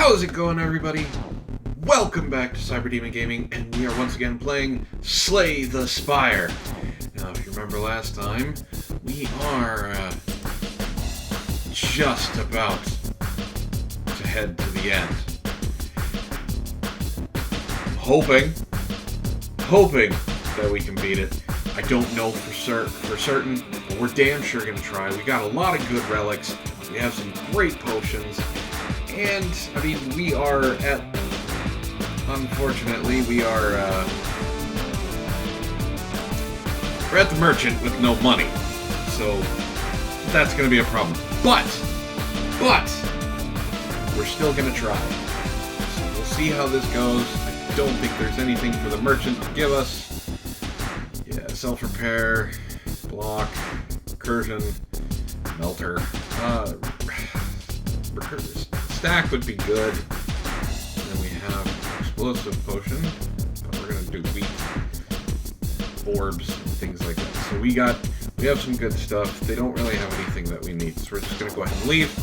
How's it going, everybody? Welcome back to CyberDemon Gaming, and we are once again playing Slay the Spire. Now, if you remember last time, we are just about to head to the end. I'm hoping that we can beat it. I don't know for certain, but we're damn sure gonna try. We got a lot of good relics. We have some great potions. And, I mean, we are at... Unfortunately, we're at the merchant with no money. So, that's going to be a problem. But, we're still going to try. So we'll see how this goes. I don't think there's anything for the merchant to give us. Yeah, self-repair, block, recursion, melter. Stack would be good. And then we have explosive potion. But we're gonna do weak orbs and things like that. So we have some good stuff. They don't really have anything that we need, so we're just gonna go ahead and leave.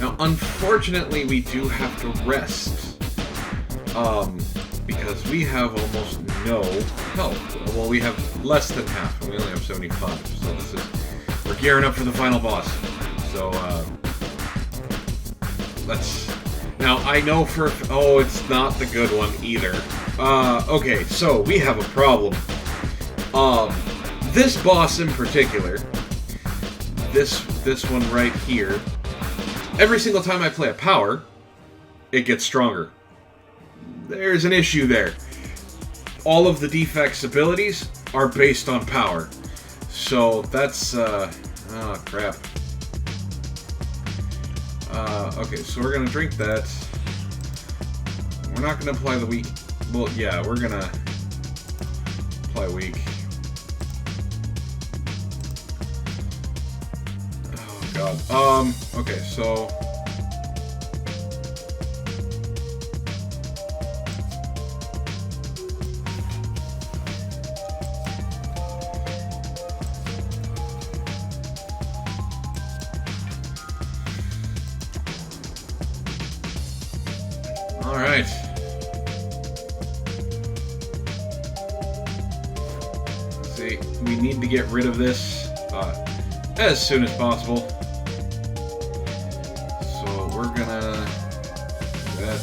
Now, unfortunately, we do have to rest. Because we have almost no health. Well, we have less than half, and we only have 75. So we're gearing up for the final boss. So, now, I know it's not the good one either. Okay, so, we have a problem. This boss in particular, this one right here, every single time I play a power, it gets stronger. There's an issue there. All of the Defect's abilities are based on power. So, that's, oh, crap. Okay, so we're gonna drink that. We're not gonna apply the weak. Well, yeah, we're gonna apply weak. Oh god. Okay, so alright. See, we need to get rid of this as soon as possible. So we're gonna do that.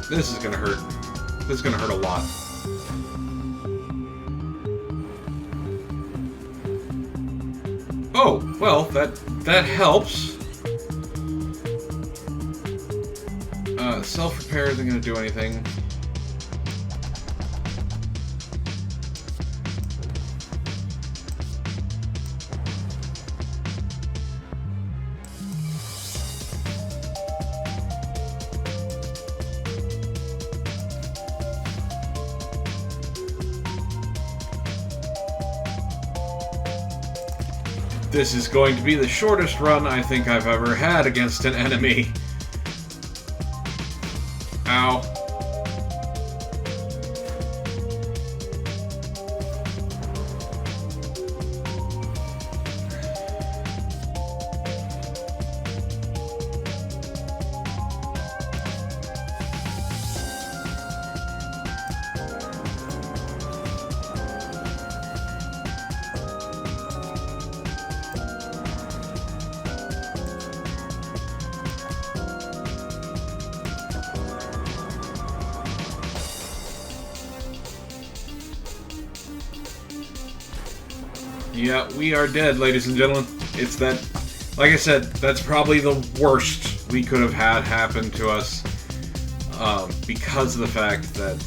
This is gonna hurt. This is gonna hurt a lot. Oh, well, that helps. Self-repair isn't gonna do anything. This is going to be the shortest run I think I've ever had against an enemy. Ow. Yeah, we are dead, ladies and gentlemen. It's that, like I said, that's probably the worst we could have had happen to us, because of the fact that,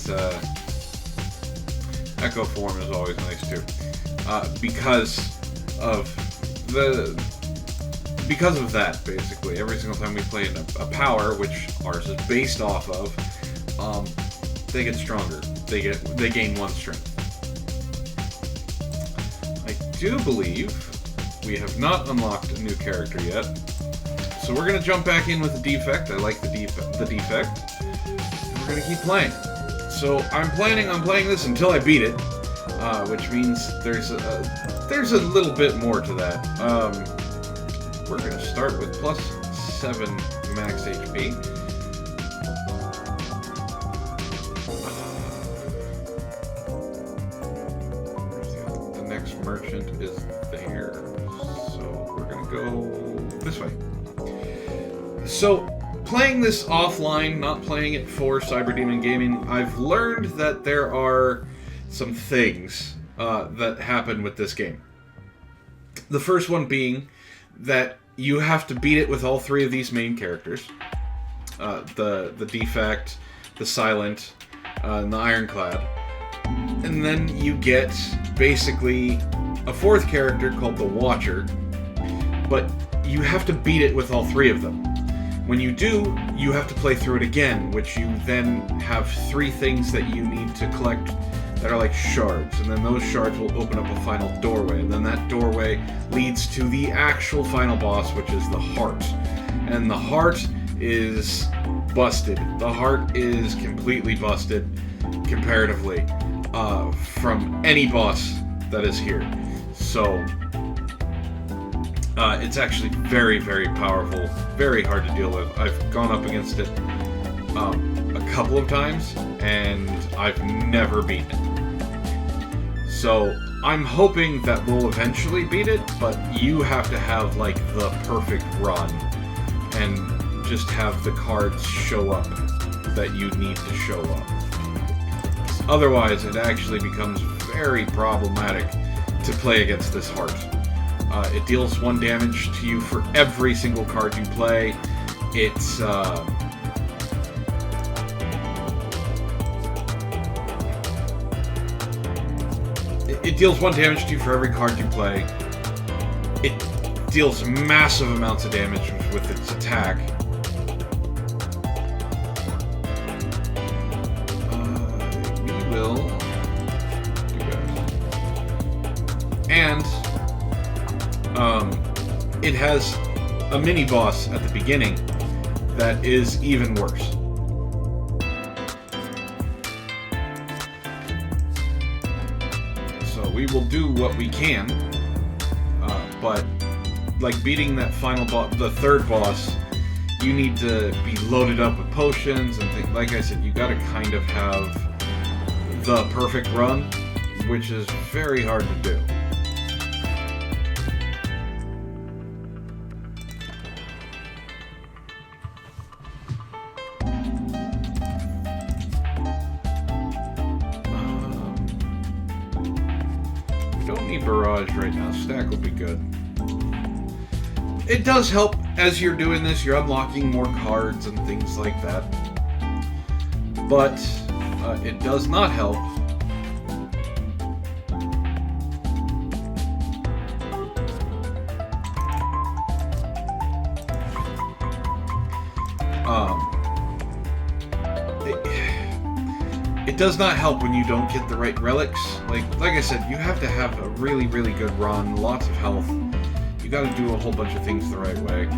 Echo Form is always nice too. Because of that, basically. Every single time we play a power, which ours is based off of, they get stronger. They gain 1 strength. I do believe we have not unlocked a new character yet, So we're going to jump back in with the Defect. I like the Defect. And we're going to keep playing. So I'm planning on playing this until I beat it, which means there's a little bit more to that. We're going to start with +7 max HP. The next merchant is there. So we're going to go this way. So, playing this offline, not playing it for CyberDemon Gaming, I've learned that there are some things that happen with this game. The first one being that you have to beat it with all three of these main characters. The Defect, the Silent, and the Ironclad. And then you get basically a fourth character called the Watcher, but you have to beat it with all three of them. When you do, you have to play through it again, which you then have 3 things that you need to collect that are like shards, and then those shards will open up a final doorway, and then that doorway leads to the actual final boss, which is the Heart. And the Heart is busted. The Heart is completely busted, comparatively, from any boss that is here. So, it's actually very, very powerful, very hard to deal with. I've gone up against it a couple of times, and I've never beaten it. So I'm hoping that we'll eventually beat it, but you have to have, like, the perfect run, and just have the cards show up that you need to show up. Otherwise, it actually becomes very problematic to play against this Heart. It deals 1 damage to you for every single card you play. It deals 1 damage to you for every card you play. It deals massive amounts of damage with its attack. We will do that. And it has a mini-boss at the beginning that is even worse. So we will do what we can, but like beating that final boss, the third boss, you need to be loaded up with potions and things. Like I said, you gotta kind of have the perfect run, which is very hard to do. Barrage right now. Stack will be good. It does help as you're doing this. You're unlocking more cards and things like that. But it does not help it does not help when you don't get the right relics. Like I said, you have to have a really, really good run, lots of health. You gotta do a whole bunch of things the right way.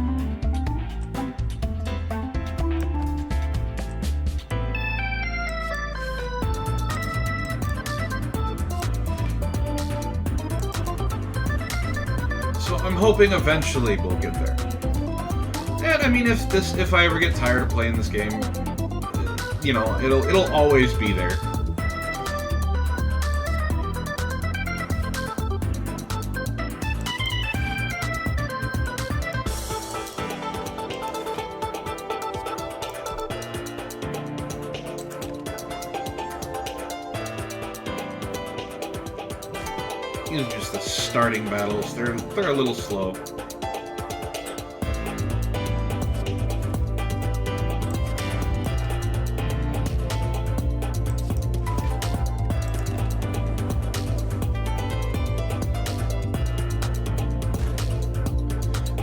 So I'm hoping eventually we'll get there. And I mean, if I ever get tired of playing this game, you know, it'll always be there. These are just the starting battles. They're a little slow.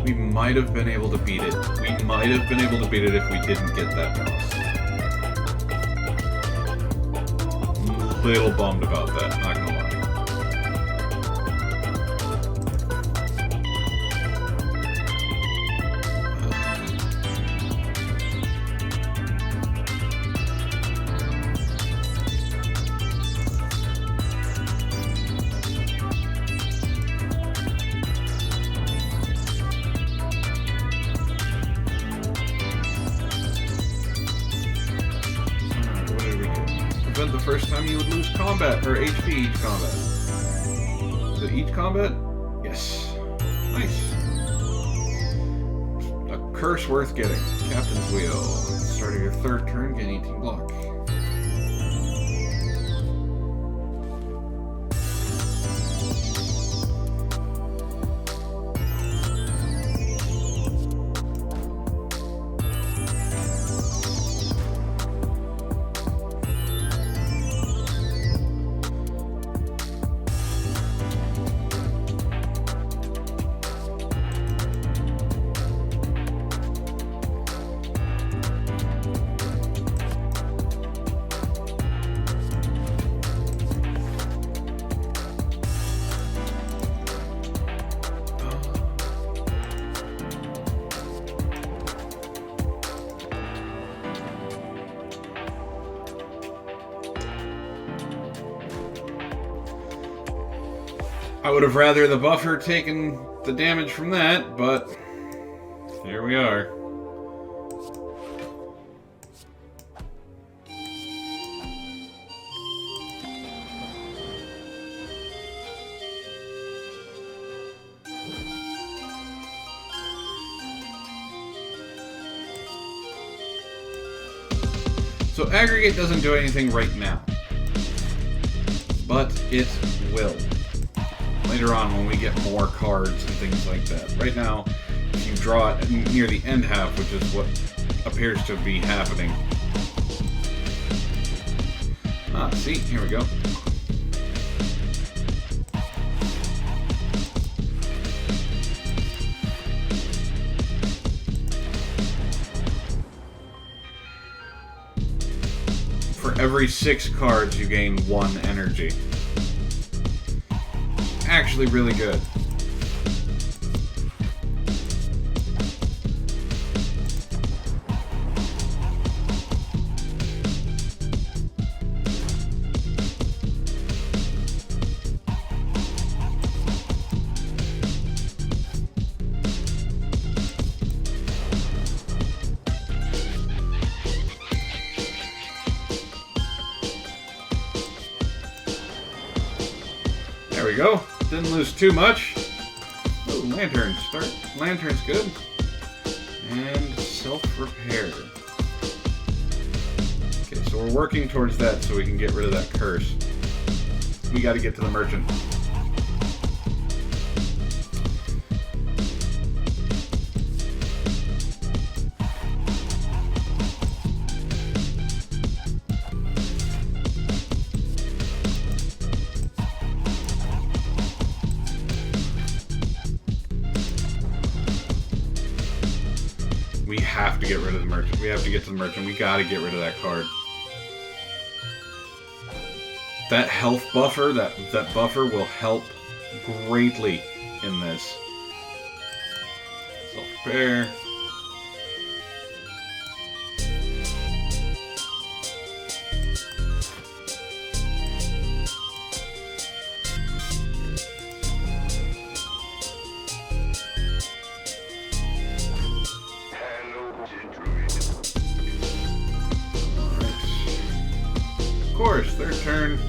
We might have been able to beat it. We might have been able to beat it if we didn't get that boss. I'm a little bummed about that, not gonna lie. event the first time you would lose combat, or HP each combat. Is it each combat? Yes. Nice. A curse worth getting. Captain's Wheel. Starting your third turn, gain 18 block. I would have rather the buffer taken the damage from that, but here we are. So aggregate doesn't do anything right now, but it will. Later on when we get more cards and things like that. Right now, if you draw it near the end half, which is what appears to be happening. See, here we go. For every 6 cards, you gain 1 energy. Actually really good. There we go. Didn't lose too much. Oh, lantern. Lantern's good. And self-repair. Okay, so we're working towards that so we can get rid of that curse. We gotta get to the merchant. We have to get rid of the merchant. We have to get to the merchant. We gotta get rid of that card. That health buffer, that buffer will help greatly in this. Self-repair. Of course, third turn.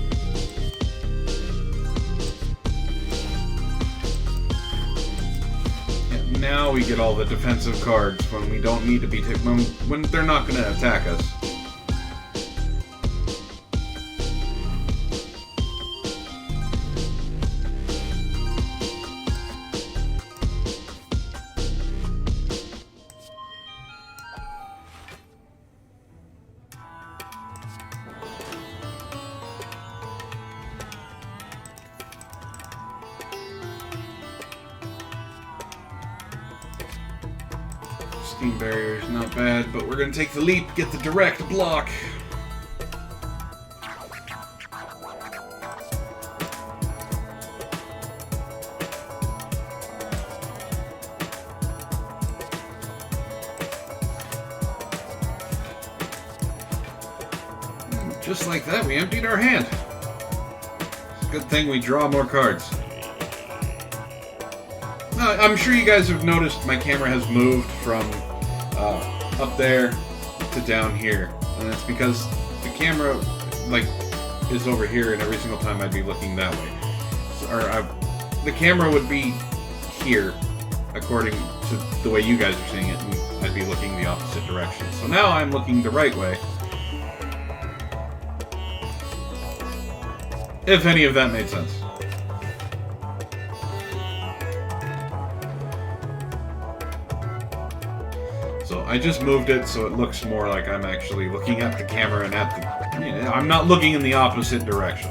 And now we get all the defensive cards when we don't need to be when they're not going to attack us. Steam barrier is not bad, but we're going to take the leap, get the direct block. Just like that, we emptied our hand. It's a good thing we draw more cards. I'm sure you guys have noticed my camera has moved from up there to down here. And it's because the camera, like, is over here, and every single time I'd be looking that way. The camera would be here, according to the way you guys are seeing it, and I'd be looking the opposite direction. So now I'm looking the right way. If any of that made sense. So I just moved it so it looks more like I'm actually looking at the camera and at the... I'm not looking in the opposite direction.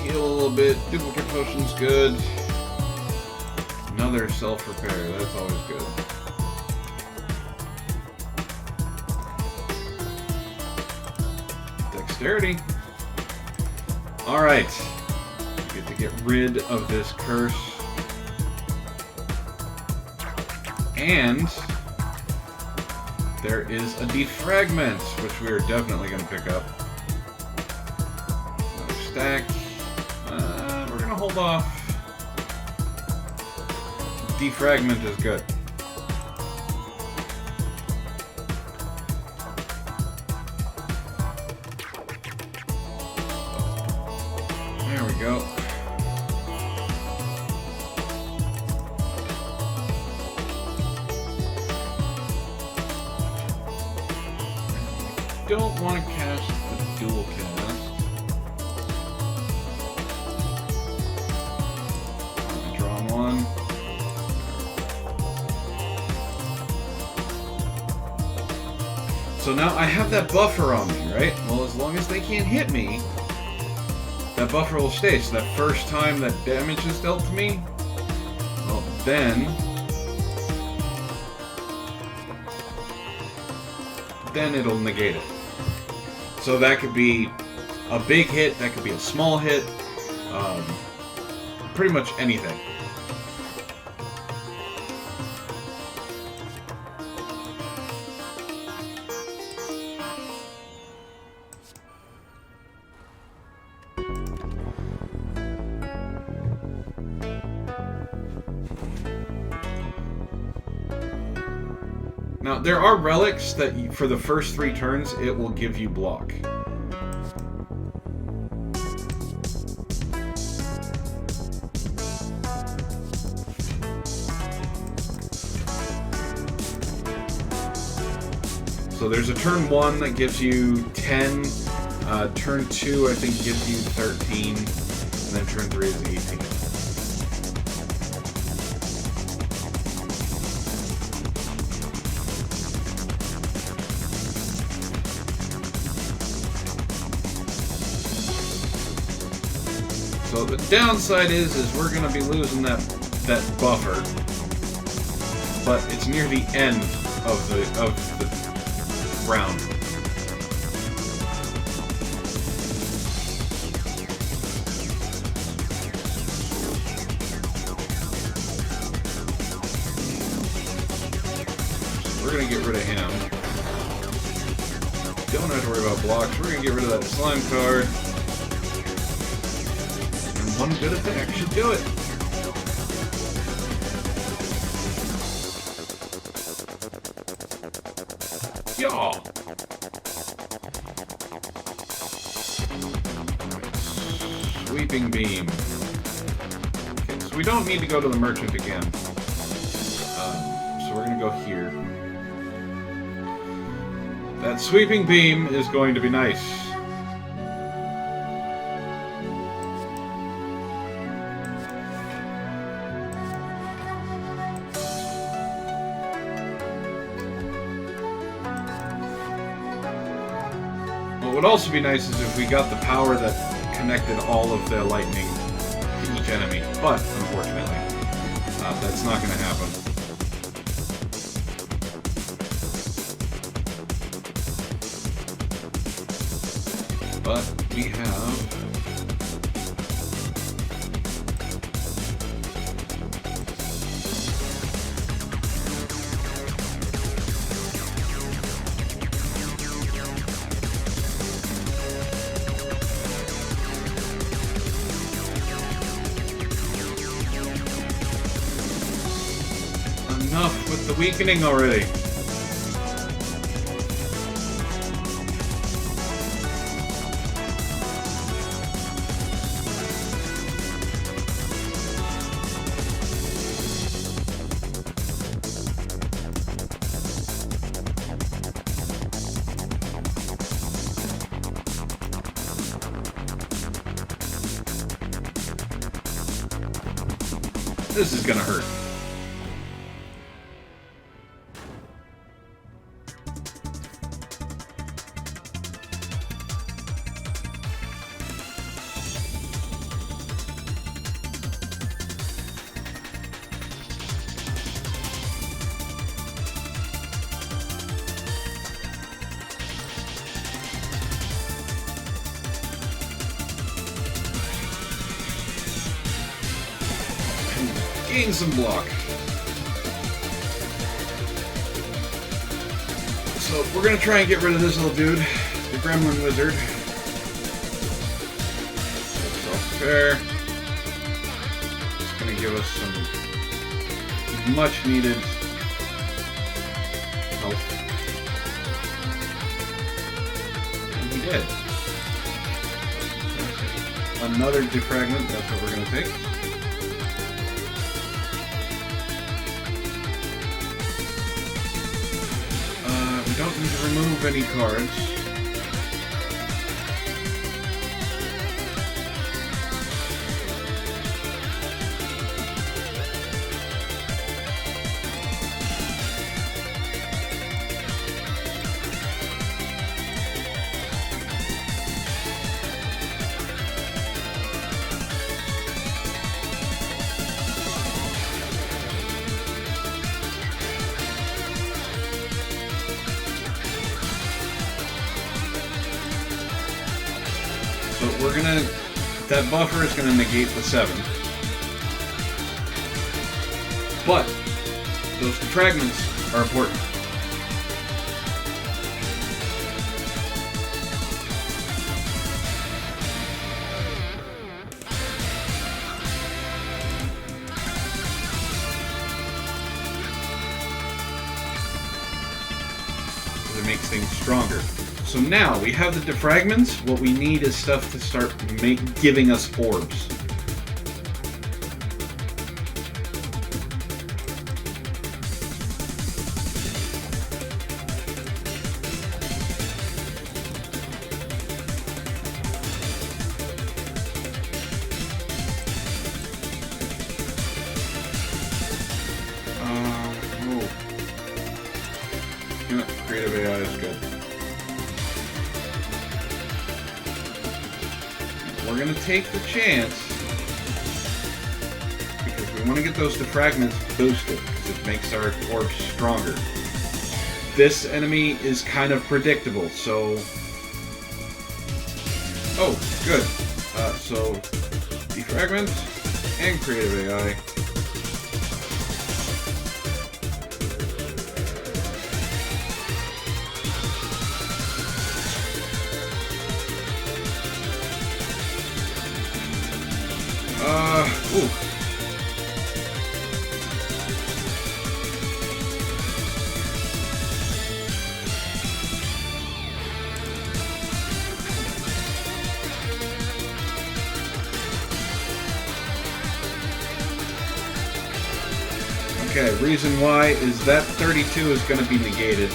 A little bit. Duplicate potion's good. Another self-repair. That's always good. Dexterity. Alright. We get to get rid of this curse. And there is a defragment, which we are definitely going to pick up. Another stack. Hold off. Defragment is good. There we go. Don't want to cast the dual cast. So now I have that buffer on me, right? Well, as long as they can't hit me, that buffer will stay. So that first time that damage is dealt to me, well, then it'll negate it. So that could be a big hit, that could be a small hit, pretty much anything. Now, there are relics that, for the first 3 turns, it will give you block. So there's a turn 1 that gives you 10, turn 2 I think gives you 13, and then turn 3 is 18. So the downside is we're going to be losing that buffer, but it's near the end of the round. So we're going to get rid of him. Don't have to worry about blocks. We're going to get rid of that slime card. One good attack should do it. Yaw! Sweeping beam. Okay, so we don't need to go to the merchant again. So we're going to go here. That sweeping beam is going to be nice. What would also be nice is if we got the power that connected all of the lightning to each enemy, but unfortunately, that's not going to happen. But we have... Enough with the weakening already. This is gonna hurt. Gain some block. So we're gonna try and get rid of this little dude, the Gremlin Wizard. Self-repair. It's gonna give us some much needed health. And he did. Another defragment, that's what we're gonna take. Don't need to remove any cards. So we're gonna, that buffer is gonna negate the 7. But those fragments are important. Because it makes things stronger. So now we have the defragments. What we need is stuff to start giving us orbs. You know, creative AI is good. We're going to take the chance because we want to get those defragments boosted because it makes our orbs stronger. This enemy is kind of predictable, so... Oh, good. So, defragment and creative AI. Ooh. Okay, reason why is that 32 is going to be negated.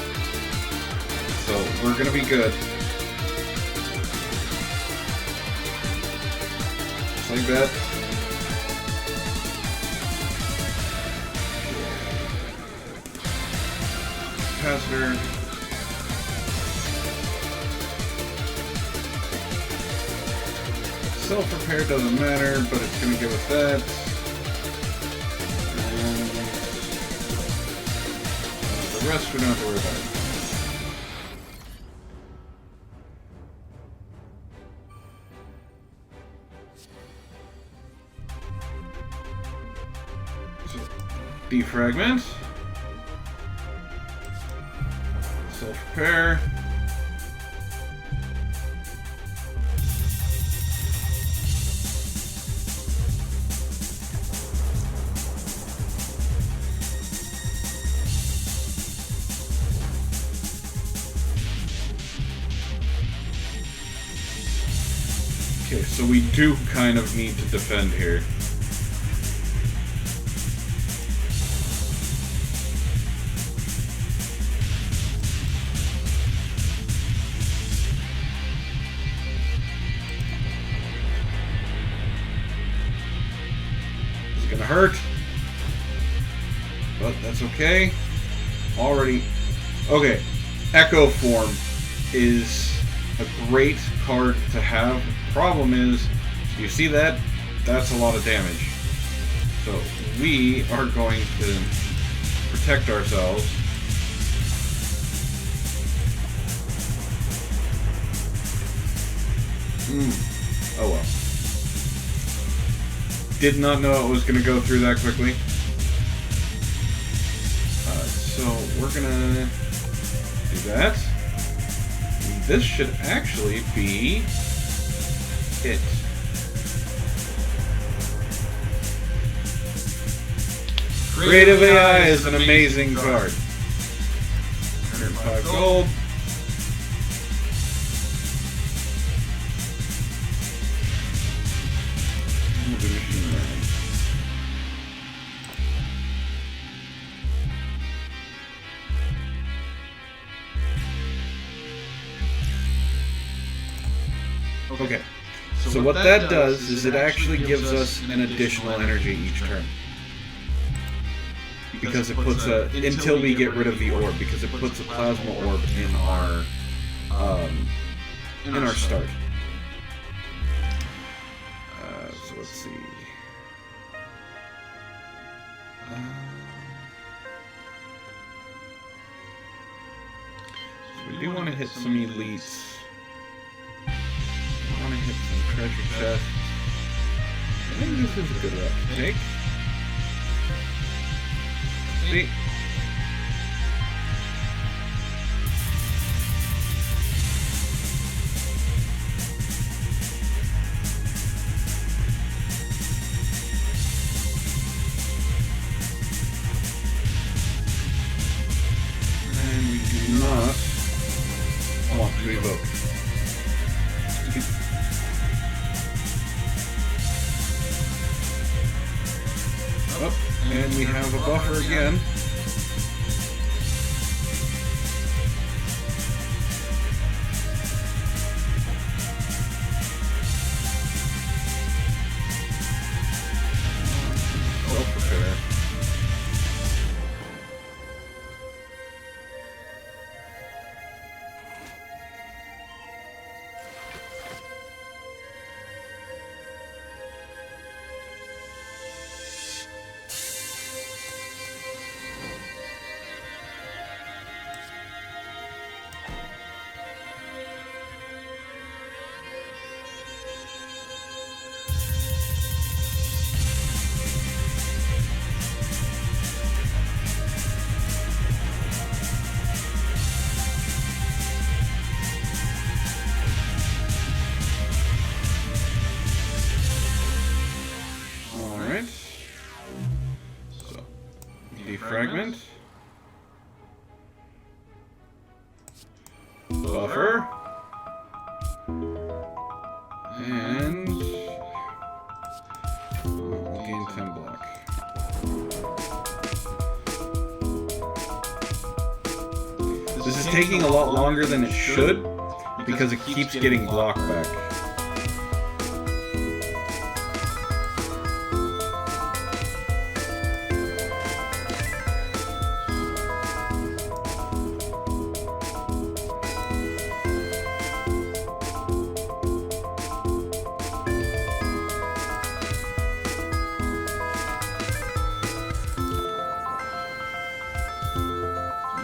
So we're going to be good. Just like that. Capacitor. Self-repair doesn't matter, but it's going to give us that. And the rest we don't have to worry Defragment. Self-repair. Okay, so we do kind of need to defend here. It's gonna hurt, but that's okay. Already, okay. Echo Form is a great card to have. Problem is, you see that? That's a lot of damage. So we are going to protect ourselves. Oh well. Did not know it was going to go through that quickly. So we're going to do that. This should actually be it. Creative AI is an amazing card. 105 gold. We'll do machine learning. Okay. So what that does is it actually gives us an additional energy each turn. Because it puts a, until we get rid of the orb, because it puts a plasma orb in our start. So let's see. So we do want to hit some elites. I want to hit some treasure chests. I think this is a good route to take. See? And we do not want to evoke. Oh, and we have a buffer again. Self-repair. Defragment. Buffer. And we'll gain 10 block. This is taking a lot longer than it should because it keeps getting block back.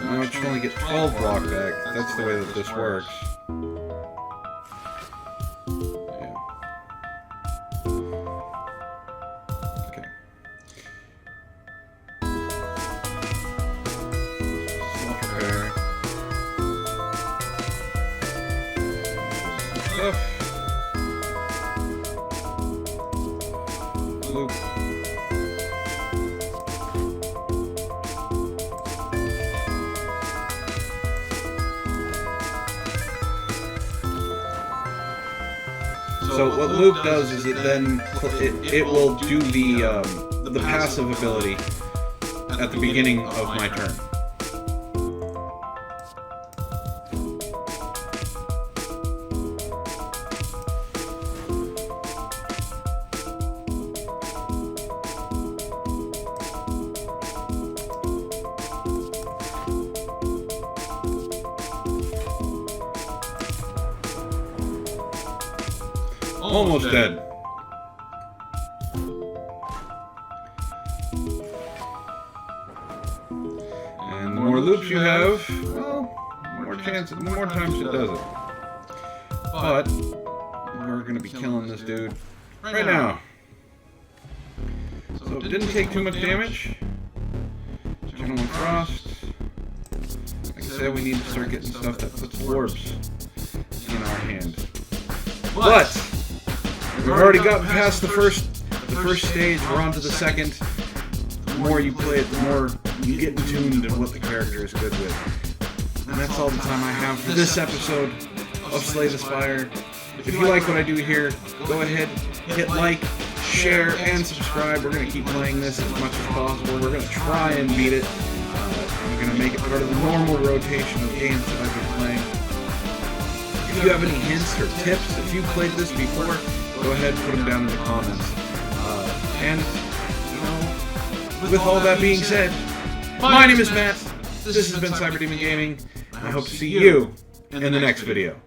Now it should only get 12 block back. That's the way that this works. Yeah. Okay. stuff. Loop. So what loop does is it will do the passive ability at the beginning of my turn. Almost dead. And the more loops you have, well, more times it does it. But we're gonna be killing this dude right now. So it didn't take too much damage. Gentleman Frost. Like I said, we need to start getting stuff that puts orbs in our hand. But we've already gotten past the first stage. We're on to the second. The more you play it, the more you get in tune to what the character is good with. And that's all the time I have for this episode of Slay the Spire. If you like what I do here, go ahead, hit like, share, and subscribe. We're going to keep playing this as much as possible. We're going to try and beat it. I'm going to make it part of the normal rotation of games that I've been playing. If you have any hints or tips, if you've played this before, go ahead and put them down in the comments. And, you know, with all that being said, my name is Matt. This has been CyberDemon Gaming. I hope to see you in the next video.